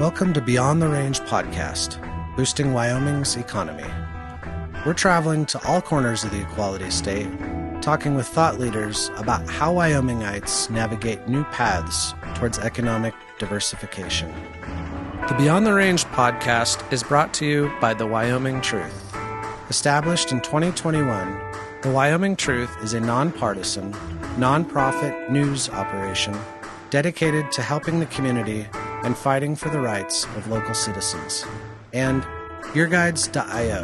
Welcome to Beyond the Range podcast, boosting Wyoming's economy. We're traveling to all corners of the Equality State, talking with thought leaders about how Wyomingites navigate new paths towards economic diversification. The Beyond the Range podcast is brought to you by the Wyoming Truth. Established in 2021, the Wyoming Truth is a nonpartisan, nonprofit news operation dedicated to helping the community and fighting for the rights of local citizens. And YourGuides.io,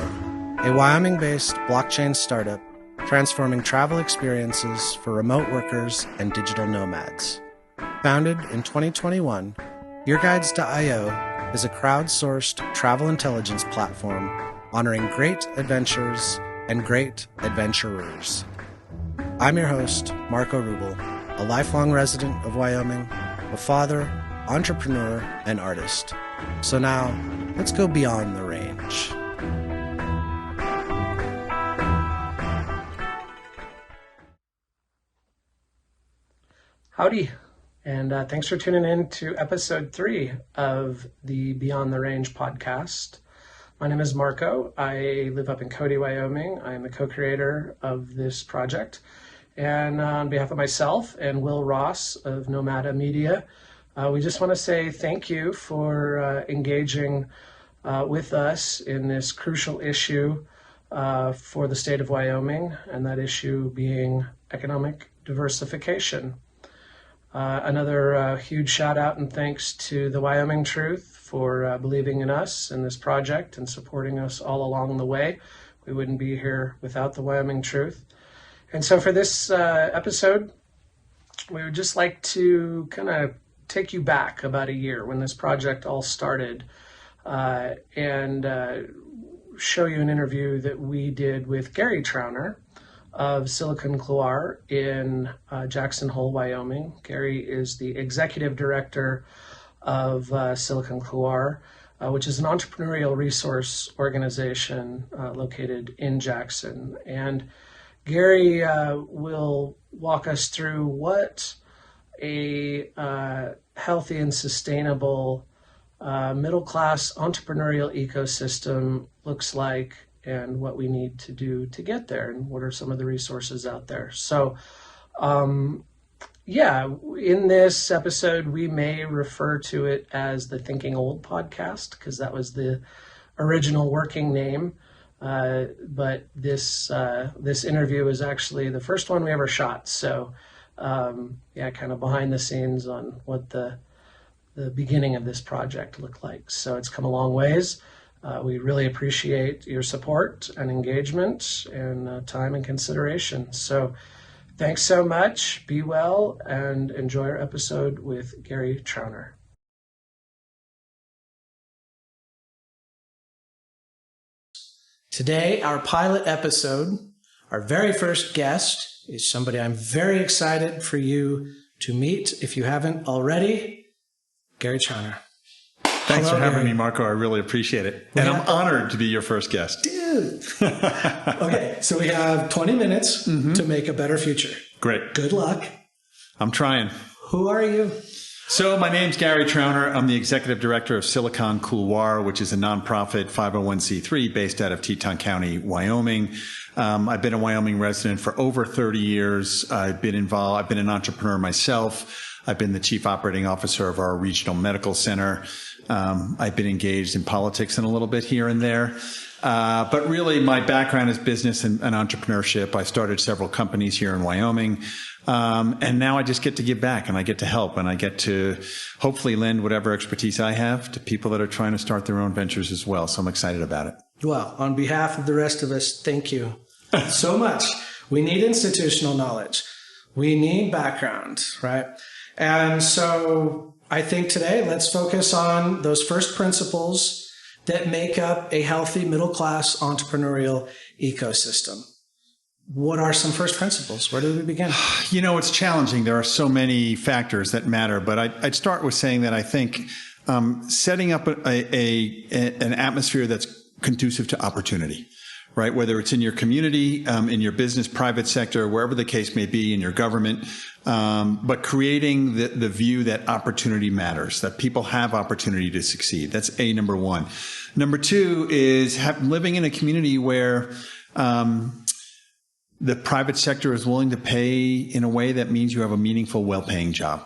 a Wyoming-based blockchain startup transforming travel experiences for remote workers and digital nomads. Founded in 2021, YourGuides.io is a crowdsourced travel intelligence platform honoring great adventures and great adventurers. I'm your host, Marko Ruble, a lifelong resident of Wyoming, a father, entrepreneur, and artist. So now, let's go beyond the range. Howdy, and thanks for tuning in to episode 3 of the Beyond the Range podcast. My name is Marko. I live up in Cody, Wyoming. I am the co-creator of this project. And on behalf of myself and Will Ross of Nomada Media, we just want to say thank you for engaging with us in this crucial issue for the state of Wyoming, and that issue being economic diversification. Another huge shout out and thanks to the Wyoming Truth for believing in us in this project and supporting us all along the way. We wouldn't be here without the Wyoming Truth. And so for this episode, we would just like to kind of take you back about a year when this project all started and show you an interview that we did with Gary Trauner of Silicon Couloir in Jackson Hole, Wyoming. Gary is the executive director of Silicon Couloir, which is an entrepreneurial resource organization located in Jackson. And Gary will walk us through what a healthy and sustainable middle-class entrepreneurial ecosystem looks like and what we need to do to get there and what are some of the resources out there. So, in this episode, we may refer to it as the Thinking Old podcast because that was the original working name. But this interview is actually the first one we ever shot. So, kind of behind the scenes on what the beginning of this project looked like. So it's come a long ways. We really appreciate your support and engagement and time and consideration. So thanks so much. Be well and enjoy our episode with Gary Trauner. Today, our pilot episode, our very first guest is somebody I'm very excited for you to meet. If you haven't already, Gary Trauner. Thanks for having me, Marko. I really appreciate it. And I'm honored to be your first guest. Dude. Okay, so we have 20 minutes to make a better future. Great. Good luck. I'm trying. Who are you? So my name's Gary Trauner. I'm the executive director of Silicon Couloir, which is a nonprofit 501c3 based out of Teton County, Wyoming. I've been a Wyoming resident for over 30 years. I've been an entrepreneur myself. I've been the chief operating officer of our regional medical center. I've been engaged in politics in a little bit here and there. But really my background is business and entrepreneurship. I started several companies here in Wyoming. And now I just get to give back and I get to help and I get to hopefully lend whatever expertise I have to people that are trying to start their own ventures as well. So I'm excited about it. Well, on behalf of the rest of us, thank you so much. We need institutional knowledge. We need background, right? And so I think today let's focus on those first principles that make up a healthy middle-class entrepreneurial ecosystem. What are some first principles? Where do we begin? You know, it's challenging. There are so many factors that matter, but I'd start with saying that I think setting up an atmosphere that's conducive to opportunity, right? Whether it's in your community, in your business, private sector, wherever the case may be, in your government, but creating the view that opportunity matters, that people have opportunity to succeed. That's number one. Number two is living in a community where the private sector is willing to pay in a way that means you have a meaningful, well-paying job.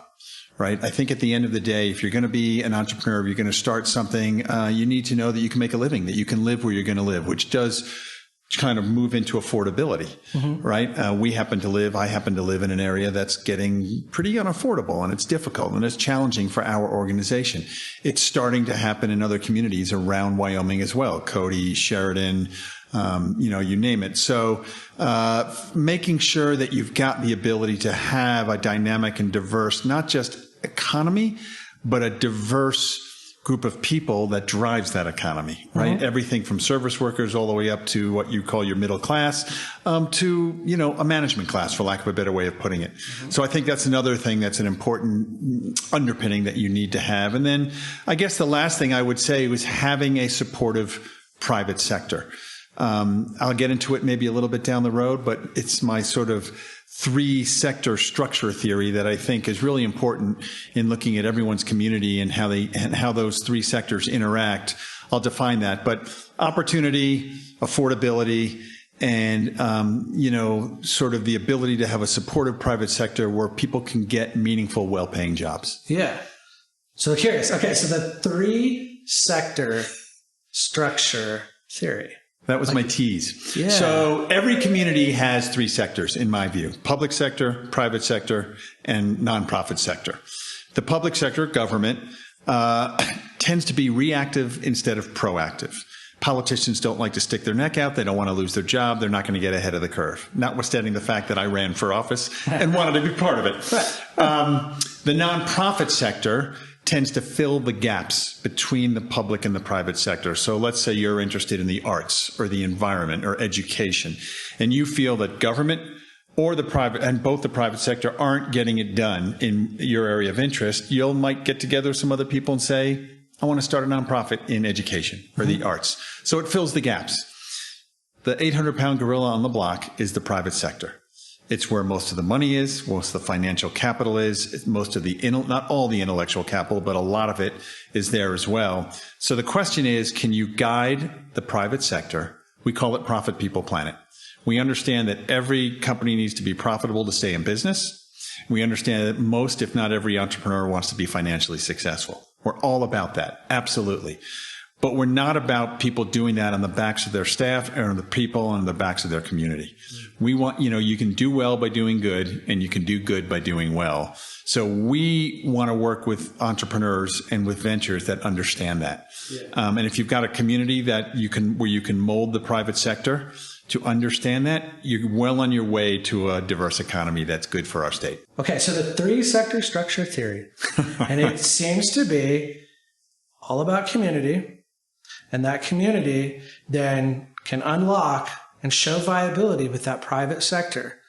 Right. I think at the end of the day, if you're going to be an entrepreneur, if you're going to start something, you need to know that you can make a living, that you can live where you're going to live, which does kind of move into affordability, right? I happen to live in an area that's getting pretty unaffordable, and it's difficult and it's challenging for our organization. It's starting to happen in other communities around Wyoming as well. Cody, Sheridan, you name it. So, making sure that you've got the ability to have a dynamic and diverse, not just economy, but a diverse group of people that drives that economy, right? Everything from service workers all the way up to what you call your middle class, to, a management class, for lack of a better way of putting it. So I think that's another thing that's an important underpinning that you need to have. And then I guess the last thing I would say was having a supportive private sector. I'll get into it maybe a little bit down the road, but it's my sort of 3-sector structure theory that I think is really important in looking at everyone's community and how those 3 sectors interact. I'll define that, but opportunity, affordability, and sort of the ability to have a supportive private sector where people can get meaningful, well-paying jobs. Yeah. So curious. Okay, so the 3-sector structure theory. That was my tease. Yeah. So every community has 3 sectors, in my view: public sector, private sector, and nonprofit sector. The public sector, government, tends to be reactive instead of proactive. Politicians don't like to stick their neck out. They don't want to lose their job. They're not going to get ahead of the curve, notwithstanding the fact that I ran for office and wanted to be part of it. The nonprofit sector tends to fill the gaps between the public and the private sector. So let's say you're interested in the arts or the environment or education, and you feel that government or the private, and both the private sector, aren't getting it done in your area of interest. You might get together with some other people and say, I want to start a nonprofit in education or the arts. So it fills the gaps. The 800-pound gorilla on the block is the private sector. It's where most of the money is, most of the financial capital is, most of the, not all the intellectual capital, but a lot of it is there as well. So the question is, can you guide the private sector? We call it Profit People Planet. We understand that every company needs to be profitable to stay in business. We understand that most, if not every entrepreneur wants to be financially successful. We're all about that. Absolutely. But we're not about people doing that on the backs of their staff or on the people on the backs of their community. We want, you can do well by doing good, and you can do good by doing well. So we want to work with entrepreneurs and with ventures that understand that. And if you've got a community where you can mold the private sector to understand that, you're well on your way to a diverse economy that's good for our state. Okay, so the 3-sector structure theory, and it seems to be all about community. And that community then can unlock and show viability with that private sector,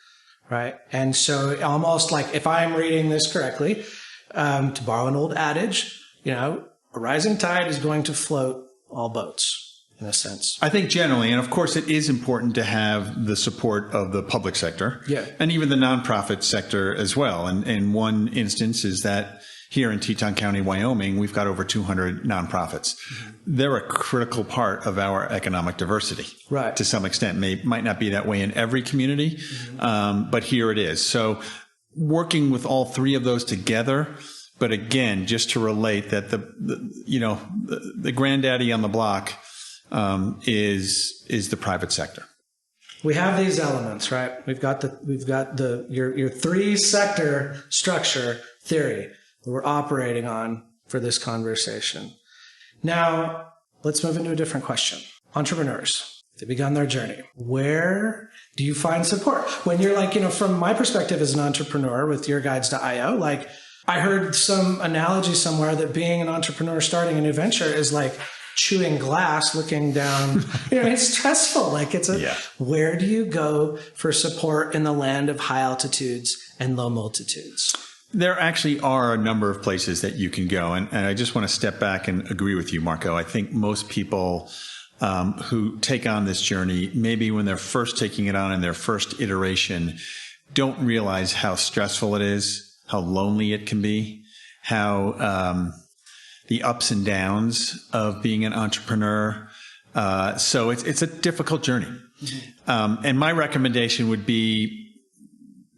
right? And so almost like, if I'm reading this correctly, to borrow an old adage, a rising tide is going to float all boats, in a sense. I think generally, and of course it is important to have the support of the public sector, and even the nonprofit sector as well. And one instance is that here in Teton County, Wyoming, we've got over 200 nonprofits. They're a critical part of our economic diversity, right? To some extent. Might not be that way in every community, but here it is. So working with all 3 of those together, but again, just to relate that the granddaddy on the block is the private sector. We have these elements, right? We've got your 3-sector structure theory that we're operating on for this conversation. Now, let's move into a different question. Entrepreneurs, they've begun their journey. Where do you find support? When you're like, from my perspective as an entrepreneur with Your Guides to IO, like I heard some analogy somewhere that being an entrepreneur starting a new venture is like chewing glass, looking down, it's stressful. Like where do you go for support in the land of high altitudes and low multitudes? There actually are a number of places that you can go. And I just want to step back and agree with you, Marko. I think most people who take on this journey, maybe when they're first taking it on in their first iteration, don't realize how stressful it is, how lonely it can be, how the ups and downs of being an entrepreneur. So it's a difficult journey. And my recommendation would be,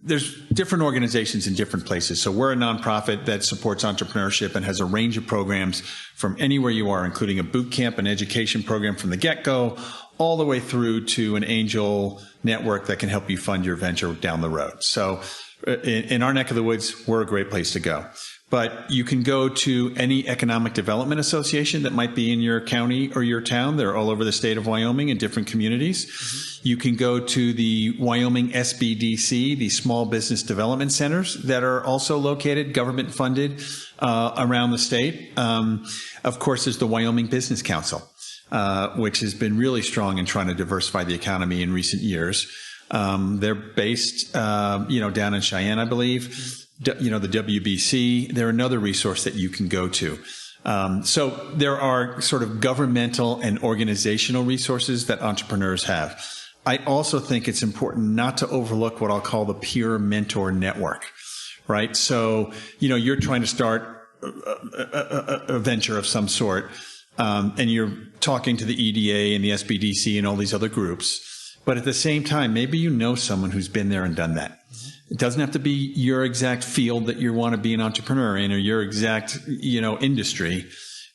there's different organizations in different places. So we're a nonprofit that supports entrepreneurship and has a range of programs from anywhere you are, including a boot camp and education program from the get-go, all the way through to an angel network that can help you fund your venture down the road. So in our neck of the woods, we're a great place to go. But you can go to any economic development association that might be in your county or your town. They're all over the state of Wyoming in different communities. You can go to the Wyoming SBDC, the Small Business Development Centers that are also located, government funded, around the state. Of course, there's the Wyoming Business Council, which has been really strong in trying to diversify the economy in recent years. They're based, down in Cheyenne, I believe. The WBC, they're another resource that you can go to. So there are sort of governmental and organizational resources that entrepreneurs have. I also think it's important not to overlook what I'll call the peer mentor network, right? So, you're trying to start a venture of some sort, and you're talking to the EDA and the SBDC and all these other groups. But at the same time, maybe you know someone who's been there and done that. It doesn't have to be your exact field that you want to be an entrepreneur in or your exact, industry,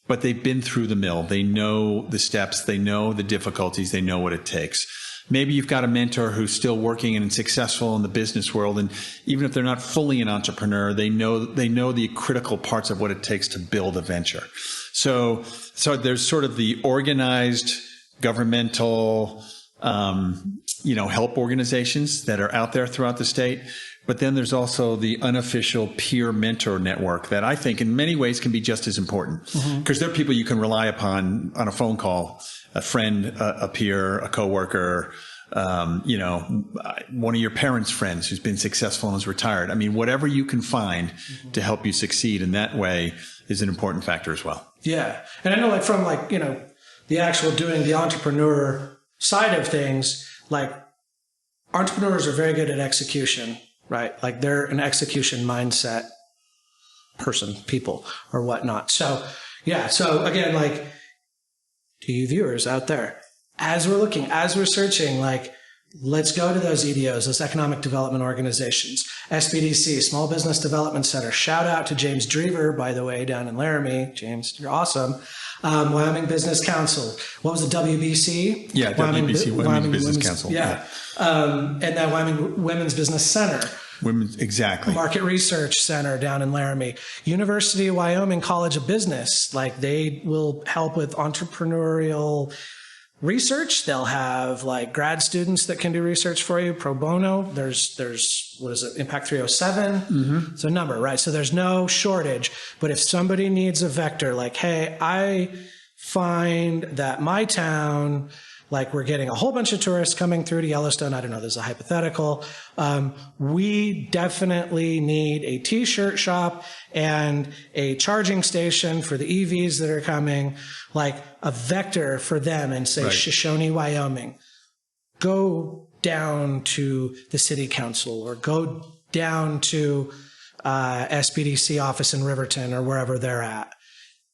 but they've been through the mill. They know the steps. They know the difficulties. They know what it takes. Maybe you've got a mentor who's still working and successful in the business world. And even if they're not fully an entrepreneur, they know the critical parts of what it takes to build a venture. So there's sort of the organized governmental, help organizations that are out there throughout the state. But then there's also the unofficial peer mentor network that I think in many ways can be just as important because they're people you can rely upon on a phone call, a friend, a peer, a coworker, one of your parents' friends who's been successful and is retired. I mean, whatever you can find to help you succeed in that way is an important factor as well. Yeah. And I know from the actual doing the entrepreneur side of things, entrepreneurs are very good at execution, right? They're an execution mindset people or whatnot. So yeah. So again, to you viewers out there, as we're searching, let's go to those EDOs, those economic development organizations, SBDC, Small Business Development Center. Shout out to James Drever, by the way, down in Laramie. James, you're awesome. Wyoming Business Council. What was it, WBC? Yeah, Wyoming Business Council. Yeah. And then Wyoming Women's Business Center. Exactly. Market Research Center down in Laramie. University of Wyoming College of Business. They will help with entrepreneurial research. They'll have grad students that can do research for you pro bono. There's what is it, Impact 307? It's a number, right? So there's no shortage. But if somebody needs a vector, hey, I find that my town, we're getting a whole bunch of tourists coming through to Yellowstone. I don't know, there's a hypothetical. We definitely need a t-shirt shop and a charging station for the EVs that are coming, a vector for them and say, right. Shoshone, Wyoming, go down to the city council or go down to SBDC office in Riverton or wherever they're at.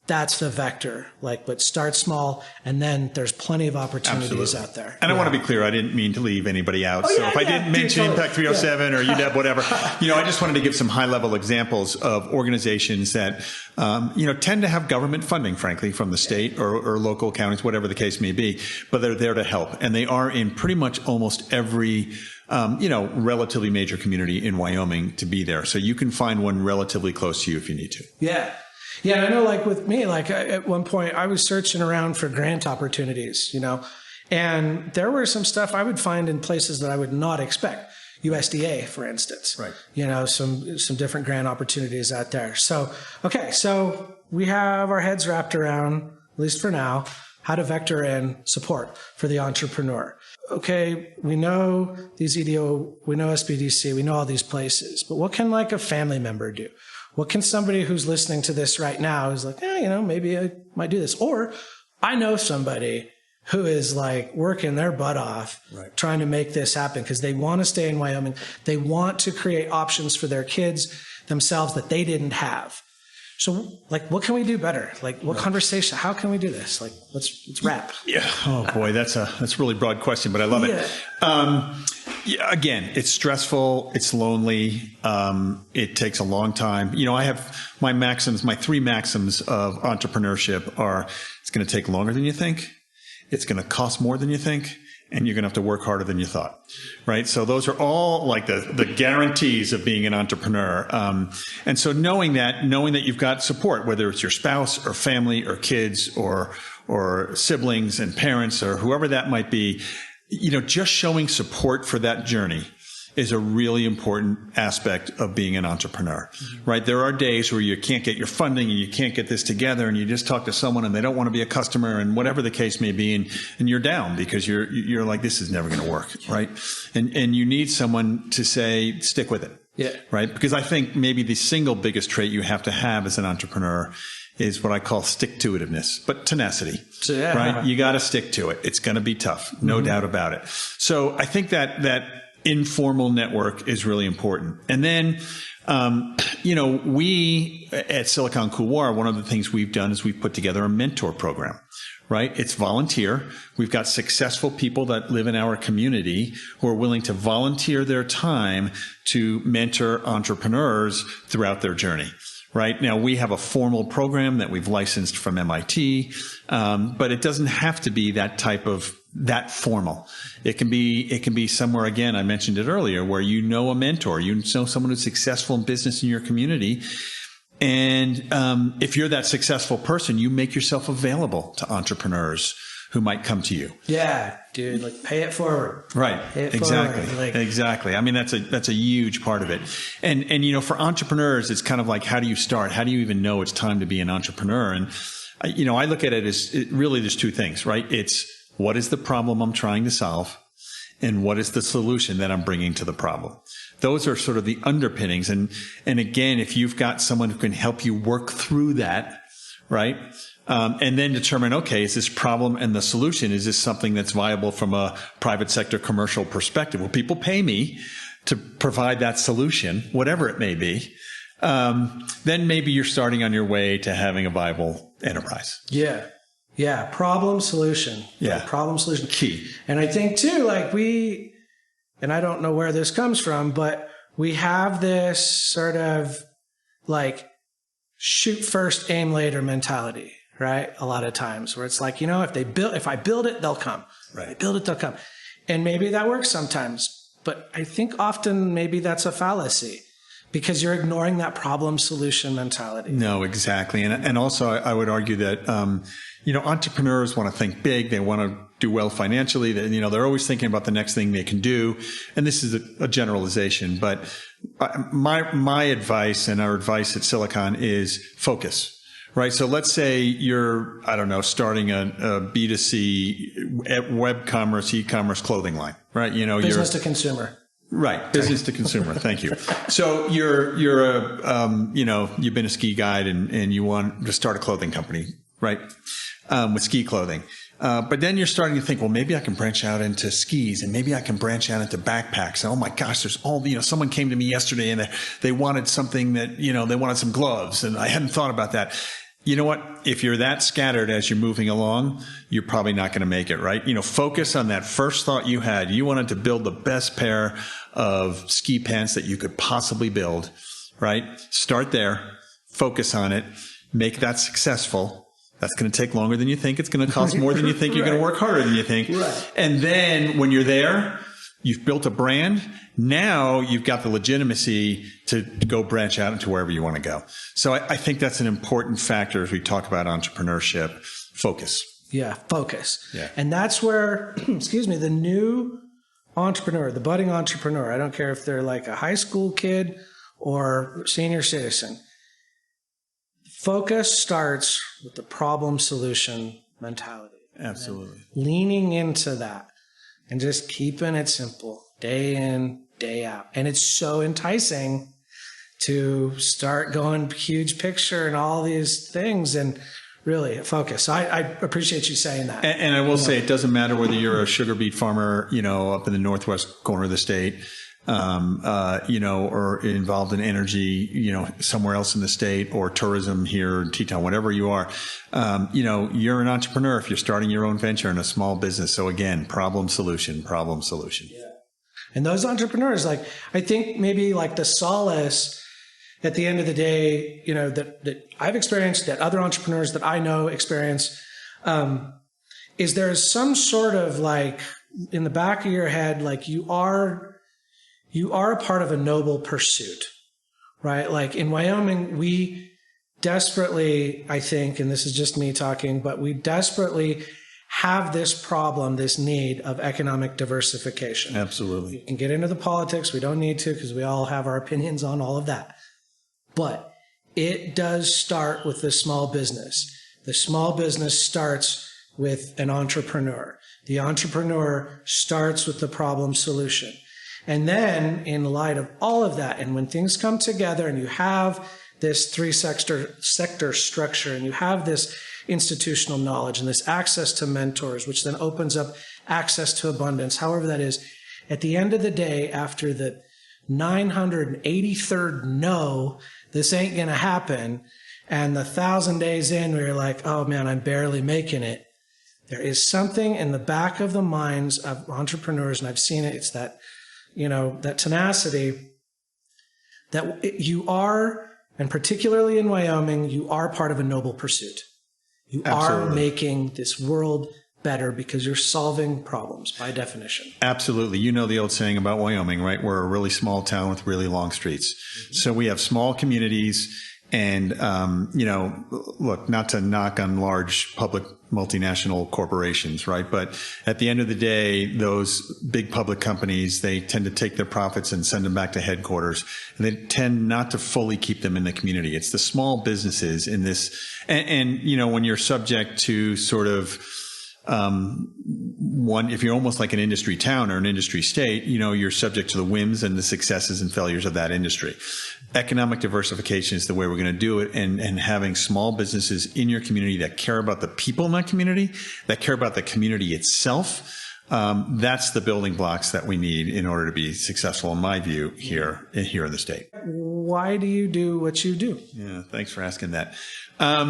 That's the vector, but start small, and then there's plenty of opportunities out there. And I want to be clear, I didn't mean to leave anybody out. If I didn't mention Impact 307 or UDEP, whatever, I just wanted to give some high-level examples of organizations that, tend to have government funding, frankly, from the state or local counties, whatever the case may be, but they're there to help. And they are in pretty much almost every relatively major community in Wyoming to be there. So you can find one relatively close to you if you need to. Yeah. Yeah, and I know with me, at one point I was searching around for grant opportunities, and there were some stuff I would find in places that I would not expect. USDA, for instance. Right. Some different grant opportunities out there. So, okay, so we have our heads wrapped around, at least for now, how to vector in support for the entrepreneur. Okay, we know these EDO, we know SBDC, we know all these places, but what can a family member do? What can somebody who's listening to this right now who's maybe I might do this? Or I know somebody who is like working their butt off trying to make this happen because they want to stay in Wyoming. They want to create options for their kids themselves that they didn't have. So, like, what can we do better? Like, what conversation? How can we do this? Like, let's wrap. Yeah. Oh boy, that's a really broad question, but I love it. Yeah, again, it's stressful. It's lonely. It takes a long time. I have my maxims. My 3 maxims of entrepreneurship are: it's going to take longer than you think, it's going to cost more than you think, and you're going to have to work harder than you thought, right? So those are all like the guarantees of being an entrepreneur. And so knowing that you've got support, whether it's your spouse or family or kids or siblings and parents or whoever that might be, just showing support for that journey is a really important aspect of being an entrepreneur, right? There are days where you can't get your funding and you can't get this together and you just talk to someone and they don't want to be a customer and whatever the case may be. And you're down because you're like, this is never going to work, right? And you need someone to say, stick with it. Yeah. Right. Because I think maybe the single biggest trait you have to have as an entrepreneur is what I call stick-to-itiveness, but tenacity, right? You got to stick to it. It's going to be tough. No doubt about it. So I think that informal network is really important. And then, we at Silicon Couloir, one of the things we've done is we've put together a mentor program, right? It's volunteer. We've got successful people that live in our community who are willing to volunteer their time to mentor entrepreneurs throughout their journey. Right now, we have a formal program that we've licensed from MIT, but it doesn't have to be that formal. It can be somewhere, again, I mentioned it earlier, where a mentor, someone who's successful in business in your community. And if you're that successful person, you make yourself available to entrepreneurs who might come to you. Yeah, dude, like pay it forward. Right. Exactly. Exactly. I mean, that's a huge part of it. And for entrepreneurs, it's kind of like, how do you start? How do you even know it's time to be an entrepreneur? And, I look at it as really there's 2 things, right? It's what is the problem I'm trying to solve? And what is the solution that I'm bringing to the problem? Those are sort of the underpinnings. And again, if you've got someone who can help you work through that, right? And then determine, okay, is this problem and the solution, is this something that's viable from a private sector commercial perspective? Will people pay me to provide that solution, whatever it may be? Then maybe you're starting on your way to having a viable enterprise. Yeah. Yeah. Problem solution. Yeah. Problem solution. Key. And I think too, and I don't know where this comes from, but we have this sort of like shoot first, aim later mentality. Right? A lot of times where it's like, if I build it, they'll come. Right. If I build it, they'll come. And maybe that works sometimes, but I think often maybe that's a fallacy because you're ignoring that problem solution mentality. No, exactly. And also I would argue that, entrepreneurs want to think big. They want to do well financially. They're always thinking about the next thing they can do. And this is a generalization, but my advice and our advice at Silicon is focus. Right. So let's say you're, starting a B2C web commerce, e-commerce clothing line, right? Business to consumer. Right. Business to consumer. Thank you. So you've been a ski guide and you want to start a clothing company, right? With ski clothing. But then you're starting to think, well, maybe I can branch out into skis and maybe I can branch out into backpacks. Oh my gosh, there's someone came to me yesterday and they wanted something that, they wanted some gloves and I hadn't thought about that. You know what? If you're that scattered as you're moving along, you're probably not going to make it, right? Focus on that first thought you had. You wanted to build the best pair of ski pants that you could possibly build, right? Start there, focus on it, make that successful. That's going to take longer than you think. It's going to cost more than you think. You're going to work harder than you think. Right. And then when you're there, you've built a brand. Now you've got the legitimacy to go branch out into wherever you want to go. So I think that's an important factor as we talk about entrepreneurship. Focus. Yeah, focus. Yeah. And that's where, the new entrepreneur, the budding entrepreneur, I don't care if they're like a high school kid or senior citizen, focus starts with the problem solution mentality. Absolutely. Leaning into that and just keeping it simple, day in, day out. And it's so enticing to start going huge picture and all these things and really focus. So I appreciate you saying that. And I will say, it doesn't matter whether you're a sugar beet farmer, up in the northwest corner of the state, or involved in energy, somewhere else in the state, or tourism here in Teton, whatever you are, you're an entrepreneur if you're starting your own venture in a small business. So again, problem, solution. Yeah. And those entrepreneurs, I think maybe the solace at the end of the day, that I've experienced, that other entrepreneurs that I know experience, is there's some sort of in the back of your head, you are a part of a noble pursuit, right? In Wyoming, we desperately, I think, and this is just me talking, but we desperately have this problem, this need of economic diversification. Absolutely. We can get into the politics. We don't need to, because we all have our opinions on all of that. But it does start with the small business. The small business starts with an entrepreneur. The entrepreneur starts with the problem solution. And then, in light of all of that, and when things come together and you have this sector structure, and you have this institutional knowledge and this access to mentors, which then opens up access to abundance, however that is, at the end of the day, after the 983rd no, this ain't going to happen, and the 1,000 days in, where you're like, oh man, I'm barely making it. There is something in the back of the minds of entrepreneurs, and I've seen it. It's that, that tenacity that you are, and particularly in Wyoming, you are part of a noble pursuit. You Absolutely. Are making this world better because you're solving problems by definition. Absolutely. You know the old saying about Wyoming, right? We're a really small town with really long streets. Mm-hmm. So we have small communities, and, look, not to knock on large public multinational corporations, right? But at the end of the day, those big public companies, they tend to take their profits and send them back to headquarters, and they tend not to fully keep them in the community. It's the small businesses in this, and when you're subject to sort of, if you're almost like an industry town or an industry state, you're subject to the whims and the successes and failures of that industry. Economic diversification is the way we're going to do it. And having small businesses in your community that care about the people in that community, that care about the community itself. That's the building blocks that we need in order to be successful, in my view, here in the state. Why do you do what you do? Yeah. Thanks for asking that. I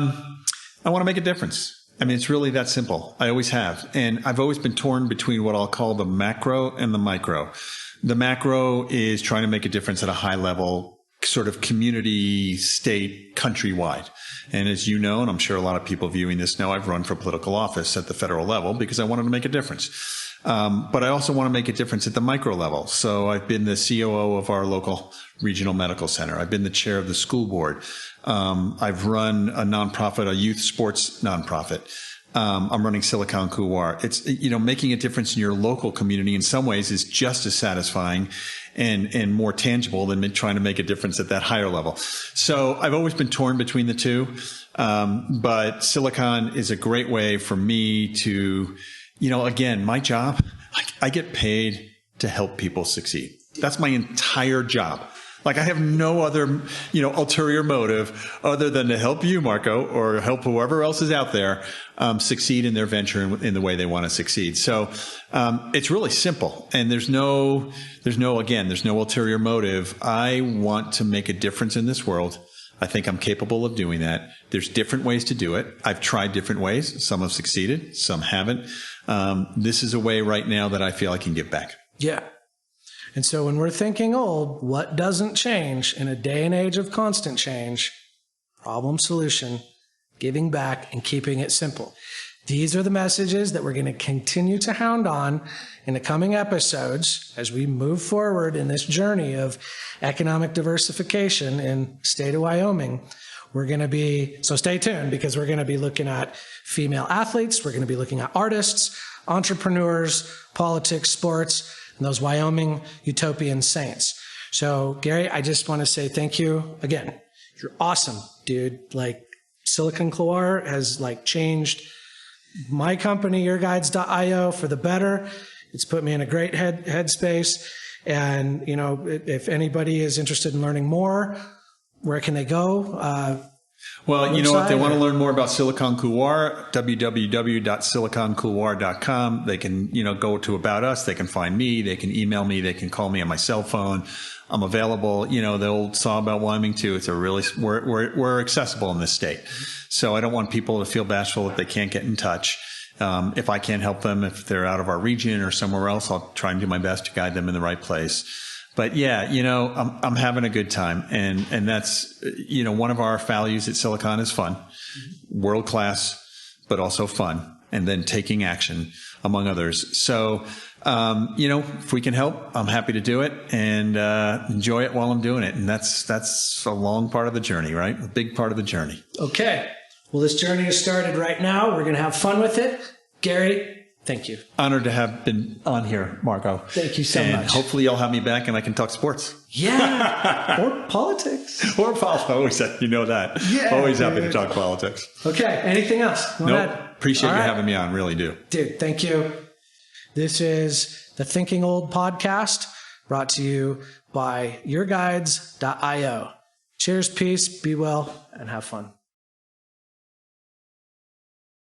want to make a difference. I mean, it's really that simple. I always have. And I've always been torn between what I'll call the macro and the micro. The macro is trying to make a difference at a high level, sort of community, state, countrywide. And as you know, and I'm sure a lot of people viewing this know, I've run for political office at the federal level because I wanted to make a difference. But I also want to make a difference at the micro level. So I've been the COO of our local regional medical center. I've been the chair of the school board. I've run a nonprofit, a youth sports nonprofit. I'm running Silicon Couloir. It's, making a difference in your local community in some ways is just as satisfying and more tangible than trying to make a difference at that higher level. So I've always been torn between the two. But Silicon is a great way for me to, again, my job, I get paid to help people succeed. That's my entire job. I have no other, ulterior motive other than to help you, Marko, or help whoever else is out there, succeed in their venture in the way they want to succeed. So, it's really simple, and there's no ulterior motive. I want to make a difference in this world. I think I'm capable of doing that. There's different ways to do it. I've tried different ways. Some have succeeded, some haven't. This is a way right now that I feel I can give back. Yeah. And so when we're thinking old, what doesn't change in a day and age of constant change? Problem solution, giving back, and keeping it simple. These are the messages that we're going to continue to hound on in the coming episodes as we move forward in this journey of economic diversification in the state of Wyoming. So stay tuned, because we're going to be looking at female athletes. We're going to be looking at artists, entrepreneurs, politics, sports, and those Wyoming utopian saints. So, Gary, I just want to say thank you again. You're awesome, dude. Silicon Couloir has changed my company, YourGuides.io, for the better. It's put me in a great headspace. And, if anybody is interested in learning more, where can they go? Well, you know what? They want to or- learn more about Silicon Couloir, www.siliconcouloir.com. They can, go to About Us. They can find me. They can email me. They can call me on my cell phone. I'm available. The old saw about Wyoming too. It's we're accessible in this state. So I don't want people to feel bashful that they can't get in touch. If I can't help them, if they're out of our region or somewhere else, I'll try and do my best to guide them in the right place. But yeah, I'm having a good time. And that's, one of our values at Silicon is fun, world class, but also fun. And then taking action, among others. So, if we can help, I'm happy to do it and, enjoy it while I'm doing it. And that's a long part of the journey, right? A big part of the journey. Okay. Well, this journey has started right now. We're going to have fun with it. Gary, thank you. Honored to have been on here, Marko. Thank you so much. Hopefully you'll have me back and I can talk sports. Yeah. Or politics. Or politics. Always, that. Yeah. Always happy to talk politics. Okay. Anything else? Nope. Appreciate you having me on. Really do. Dude, thank you. This is the Thinking Old podcast brought to you by yourguides.io. Cheers, peace, be well, and have fun.